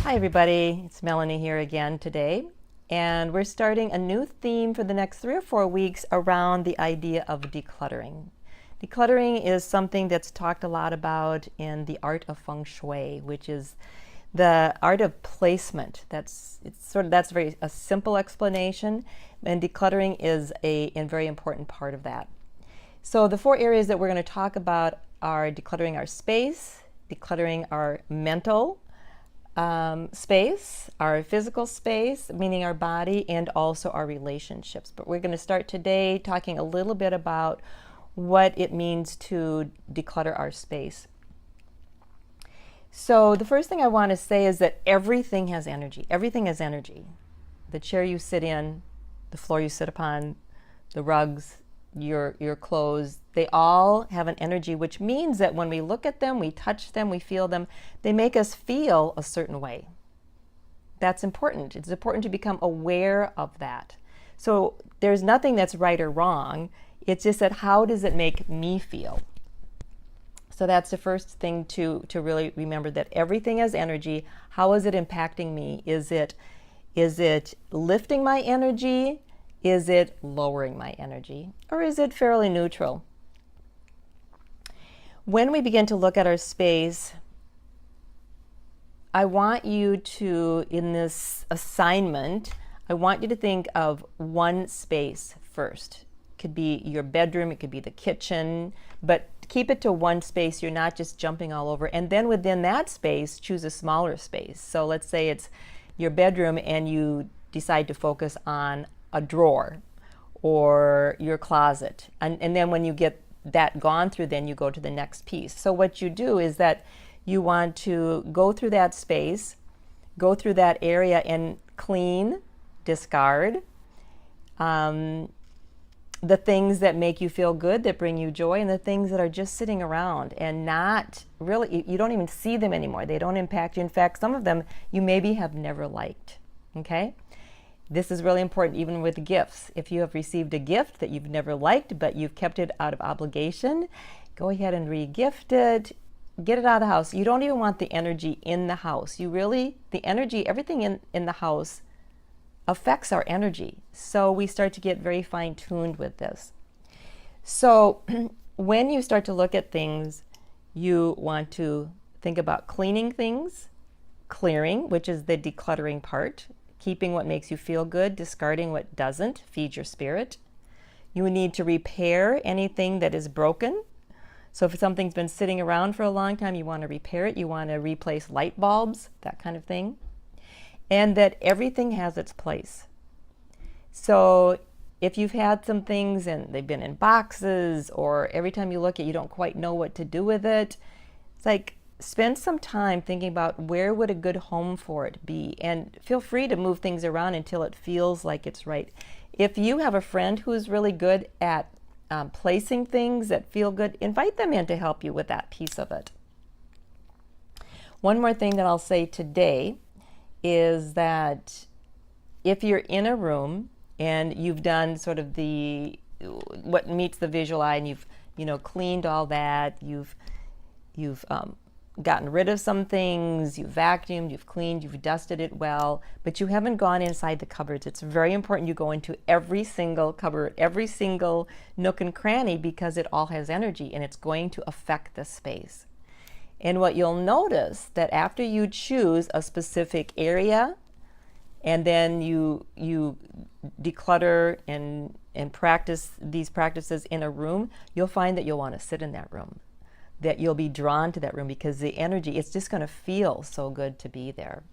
Hi everybody, it's Melanie here again today, and we're starting a new theme for the next 3 or 4 weeks around the idea of decluttering. Decluttering is something that's talked a lot about in the art of feng shui, which is the art of placement. That's a simple explanation, and decluttering is a very important part of that. So the 4 areas that we're going to talk about are decluttering our space, decluttering our mental space, our physical space, meaning our body, and also our relationships. But we're going to start today talking a little bit about what it means to declutter our space. So the first thing I want to say is that everything has energy. Everything has energy. The chair you sit in, the floor you sit upon, the rugs, your clothes, they all have an energy, which means that when we look at them, we touch them, we feel them, they make us feel a certain way. That's important. It's important to become aware of that. So there's nothing that's right or wrong. It's just that how does it make me feel? So that's the first thing to really remember, that everything has energy. How is it impacting me? Is it lifting my energy? Is it lowering my energy? Or is it fairly neutral? When we begin to look at our space, I want you to, in this assignment, I want you to think of one space first. It could be your bedroom, it could be the kitchen, but keep it to one space. You're not just jumping all over. And then within that space, choose a smaller space. So let's say it's your bedroom and you decide to focus on a drawer or your closet. And then when you get that gone through, then you go to the next piece. So what you do is that you want to go through that space, go through that area and clean, discard the things that make you feel good, that bring you joy, and the things that are just sitting around and not really, you don't even see them anymore. They don't impact you. In fact, some of them you maybe have never liked. Okay? This is really important even with gifts. If you have received a gift that you've never liked, but you've kept it out of obligation, go ahead and re-gift it. Get it out of the house. You don't even want the energy in the house. The energy, everything in the house affects our energy. So we start to get very fine-tuned with this. So when you start to look at things, you want to think about cleaning things, clearing, which is the decluttering part, keeping what makes you feel good, discarding what doesn't, feed your spirit. You need to repair anything that is broken. So if something's been sitting around for a long time, you want to repair it. You want to replace light bulbs, that kind of thing. And that everything has its place. So if you've had some things and they've been in boxes, or every time you look at it, you don't quite know what to do with it, it's like, spend some time thinking about where would a good home for it be, and feel free to move things around until it feels like it's right. If you have a friend who's really good at placing things that feel good, invite them in to help you with that piece of it. One more thing that I'll say today is that if you're in a room and you've done sort of what meets the visual eye, and you've cleaned all that, you've gotten rid of some things, you've vacuumed, you've cleaned, you've dusted it well, but you haven't gone inside the cupboards. It's very important you go into every single cupboard, every single nook and cranny, because it all has energy and it's going to affect the space. And what you'll notice, that after you choose a specific area and then you declutter and practice these practices in a room, you'll find that you'll want to sit in that room, that you'll be drawn to that room, because the energy, it's just going to feel so good to be there.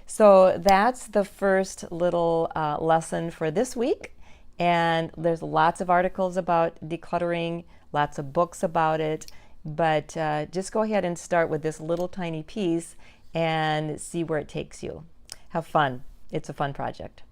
So that's the first little lesson for this week. And there's lots of articles about decluttering, lots of books about it, but just go ahead and start with this little tiny piece and see where it takes you. Have fun. It's a fun project.